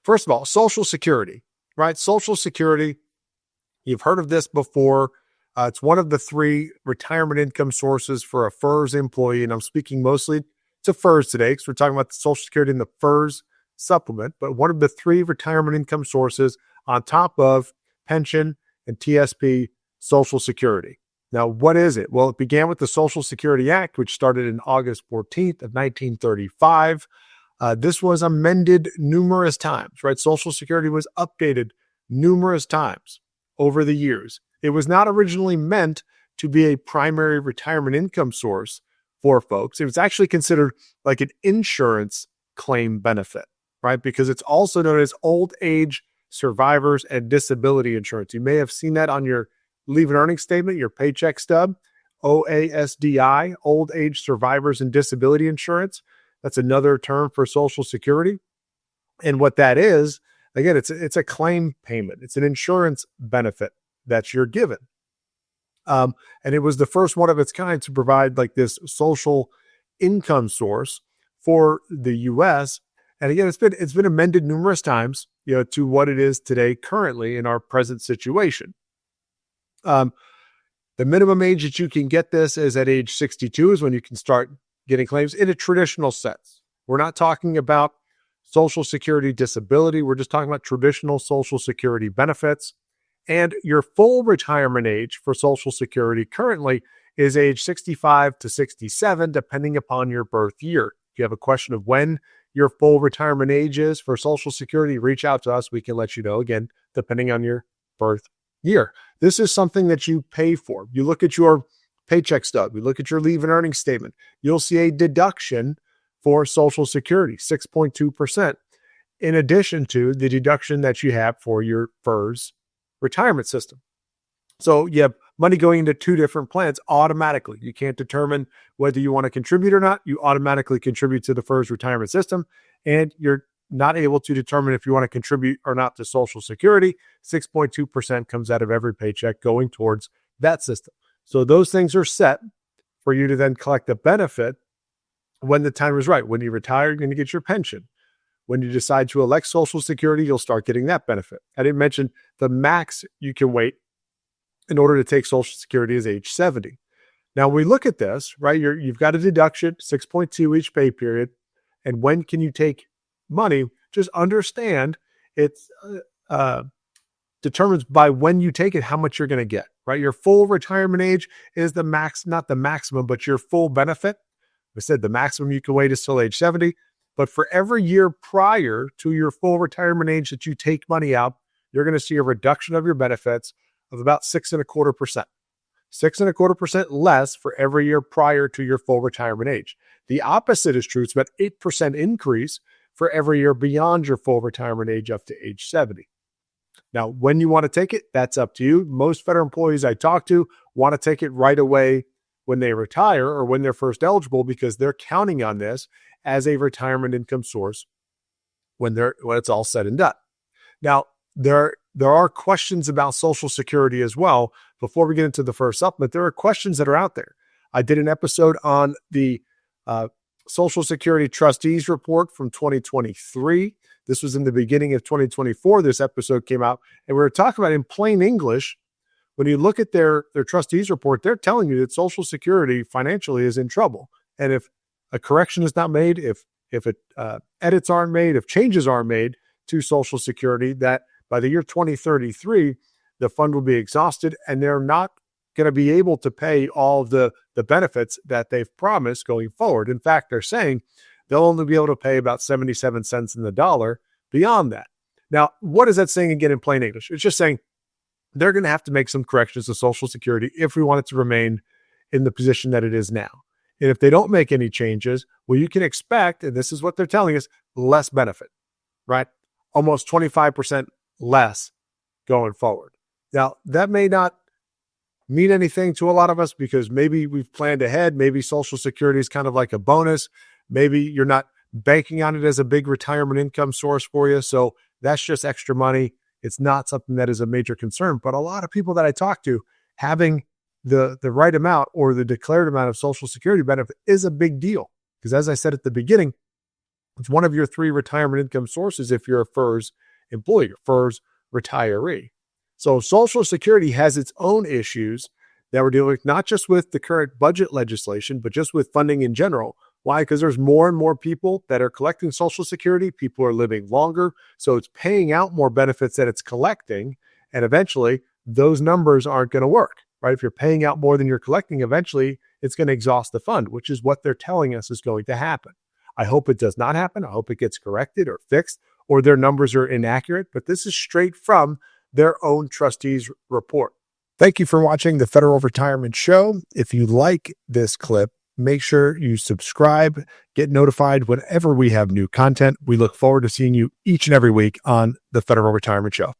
first of all, Social Security, right? Social Security, you've heard of this before. It's one of the three retirement income sources for a FERS employee. And I'm speaking mostly to FERS today because we're talking about the Social Security and the FERS supplement, but one of the three retirement income sources on top of pension and TSP, Social Security. Now, what is it? Well, it began with the Social Security Act, which started in August 14th of 1935. This was amended numerous times, right? Social Security was updated numerous times over the years. It was not originally meant to be a primary retirement income source for folks. It was actually considered like an insurance claim benefit, right? Because it's also known as old age survivors and disability insurance. You may have seen that on your leave and earnings statement, your paycheck stub, OASDI, old age survivors and disability insurance. That's another term for Social Security. And what that is, again, it's a claim payment. It's an insurance benefit that you're given. And it was the first one of its kind to provide like this social income source for the U.S. And again, it's been amended numerous times, to what it is today currently in our present situation. The minimum age that you can get this is at age 62 is when you can start getting claims in a traditional sense. We're not talking about Social Security disability. We're just talking about traditional Social Security benefits. And your full retirement age for Social Security currently is age 65 to 67, depending upon your birth year. If you have a question of when your full retirement age is for Social Security, reach out to us. We can let you know, again, depending on your birth year. This is something that you pay for. You look at your paycheck stub, you look at your leave and earnings statement, you'll see a deduction for Social Security, 6.2%, in addition to the deduction that you have for your FERS retirement system. So you have money going into two different plans automatically. You can't determine whether you want to contribute or not. You automatically contribute to the FERS retirement system, and you're not able to determine if you want to contribute or not to Social Security. 6.2% comes out of every paycheck going towards that system. So those things are set for you to then collect the benefit when the time is right. When you retire, you're going to get your pension. When you decide to elect Social Security, you'll start getting that benefit. I didn't mention the max you can wait in order to take Social Security is age 70. Now, we look at this, right? You've got a deduction, 6.2 each pay period. And when can you take money? Just understand it's determines by when you take it, how much you're going to get, right? Your full retirement age is the max, not the maximum, but your full benefit. I said the maximum you can wait is till age 70. But for every year prior to your full retirement age that you take money out, you're going to see a reduction of your benefits of about 6.25%. 6.25% less for every year prior to your full retirement age. The opposite is true. It's about 8% increase for every year beyond your full retirement age up to age 70. Now, when you want to take it, that's up to you. Most federal employees I talk to want to take it right away when they retire or when they're first eligible because they're counting on this as a retirement income source when it's all said and done. Now, there are questions about Social Security as well. Before we get into the first supplement, there are questions that are out there. I did an episode on the Social Security Trustees Report from 2023. This was in the beginning of 2024. This episode came out, and we were talking about in plain English. When you look at their trustees report, they're telling you that Social Security financially is in trouble. And if a correction is not made, if edits aren't made, if changes aren't made to Social Security, that by the year 2033, the fund will be exhausted and they're not going to be able to pay all of the benefits that they've promised going forward. In fact, they're saying they'll only be able to pay about 77 cents in the dollar beyond that. Now, what is that saying again in plain English? It's just saying they're going to have to make some corrections to Social Security if we want it to remain in the position that it is now. And if they don't make any changes, well, you can expect, and this is what they're telling us, less benefit, right? Almost 25% less going forward. Now, that may not mean anything to a lot of us because maybe we've planned ahead. Maybe Social Security is kind of like a bonus. Maybe you're not banking on it as a big retirement income source for you. So that's just extra money. It's not something that is a major concern. But a lot of people that I talk to, having the right amount or the declared amount of Social Security benefit is a big deal. Because as I said at the beginning, It's one of your three retirement income sources if you're a FERS employee, FERS retiree. So Social Security has its own issues that we're dealing with, not just with the current budget legislation, but just with funding in general. Why? Because there's more and more people that are collecting Social Security. People are living longer. So it's paying out more benefits that it's collecting. And eventually, those numbers aren't going to work, right? If you're paying out more than you're collecting, eventually it's going to exhaust the fund, which is what they're telling us is going to happen. I hope it does not happen. I hope it gets corrected or fixed, or their numbers are inaccurate. But this is straight from their own trustees' report. Thank you for watching the Federal Retirement Show. If you like this clip, make sure you subscribe, get notified whenever we have new content. We look forward to seeing you each and every week on the Federal Retirement Show.